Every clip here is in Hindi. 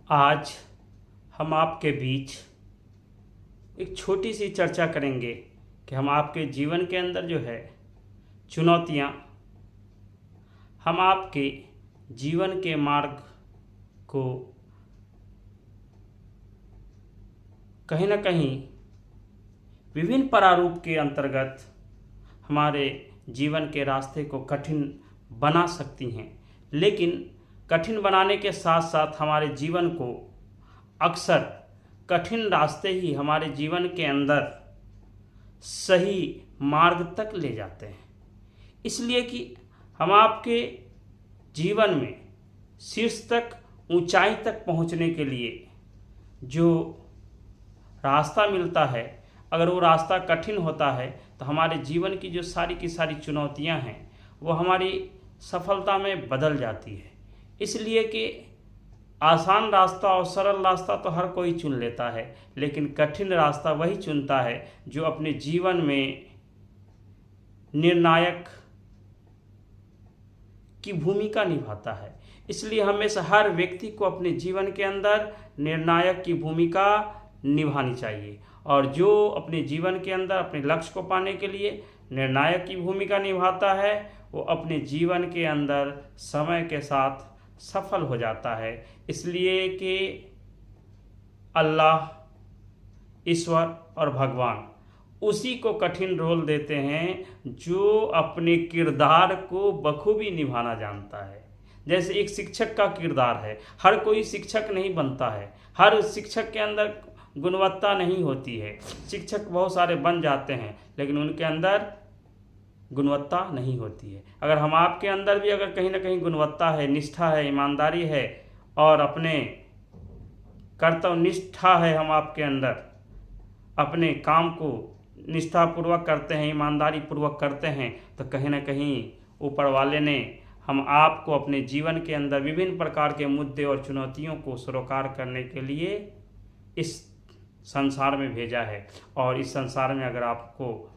आज हम आपके बीच एक छोटी सी चर्चा करेंगे कि हम आपके जीवन के अंदर जो है चुनौतियाँ, हम आपके जीवन के मार्ग को कहीं ना कहीं विभिन्न प्रारूप के अंतर्गत हमारे जीवन के रास्ते को कठिन बना सकती हैं। लेकिन कठिन बनाने के साथ साथ हमारे जीवन को अक्सर कठिन रास्ते ही हमारे जीवन के अंदर सही मार्ग तक ले जाते हैं। इसलिए कि हम आपके जीवन में शीर्ष तक, ऊंचाई तक पहुंचने के लिए जो रास्ता मिलता है, अगर वो रास्ता कठिन होता है तो हमारे जीवन की जो सारी की सारी चुनौतियां हैं वो हमारी सफलता में बदल जाती है। इसलिए कि आसान रास्ता और सरल रास्ता तो हर कोई चुन लेता है, लेकिन कठिन रास्ता वही चुनता है जो अपने जीवन में निर्णायक की भूमिका निभाता है। इसलिए हमेशा हर व्यक्ति को अपने जीवन के अंदर निर्णायक की भूमिका निभानी चाहिए, और जो अपने जीवन के अंदर अपने लक्ष्य को पाने के लिए निर्णायक की भूमिका निभाता है वो अपने जीवन के अंदर समय के साथ सफल हो जाता है। इसलिए कि अल्लाह, ईश्वर और भगवान उसी को कठिन रोल देते हैं जो अपने किरदार को बखूबी निभाना जानता है। जैसे एक शिक्षक का किरदार है, हर कोई शिक्षक नहीं बनता है, हर शिक्षक के अंदर गुणवत्ता नहीं होती है। शिक्षक बहुत सारे बन जाते हैं लेकिन उनके अंदर गुणवत्ता नहीं होती है। अगर हम आपके अंदर भी अगर कहीं ना कहीं गुणवत्ता है, निष्ठा है, ईमानदारी है और अपने कर्तव्य निष्ठा है, हम आपके अंदर अपने काम को निष्ठापूर्वक करते हैं, ईमानदारी पूर्वक करते हैं, तो कहीं ना कहीं ऊपर वाले ने हम आपको अपने जीवन के अंदर विभिन्न प्रकार के मुद्दे और चुनौतियों को सरोकार करने के लिए इस संसार में भेजा है। और इस संसार में अगर आपको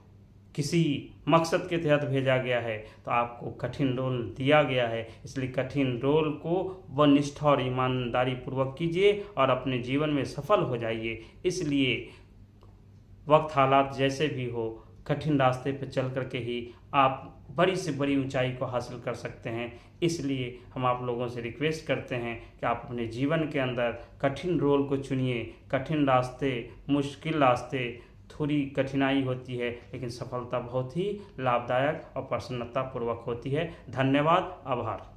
किसी मकसद के तहत भेजा गया है तो आपको कठिन रोल दिया गया है। इसलिए कठिन रोल को व निष्ठा और ईमानदारी पूर्वक कीजिए और अपने जीवन में सफल हो जाइए। इसलिए वक्त हालात जैसे भी हो, कठिन रास्ते पर चल करके ही आप बड़ी से बड़ी ऊंचाई को हासिल कर सकते हैं। इसलिए हम आप लोगों से रिक्वेस्ट करते हैं कि आप अपने जीवन के अंदर कठिन रोल को चुनिए। कठिन रास्ते, मुश्किल रास्ते, थोड़ी कठिनाई होती है लेकिन सफलता बहुत ही लाभदायक और प्रसन्नतापूर्वक होती है। धन्यवाद, आभार।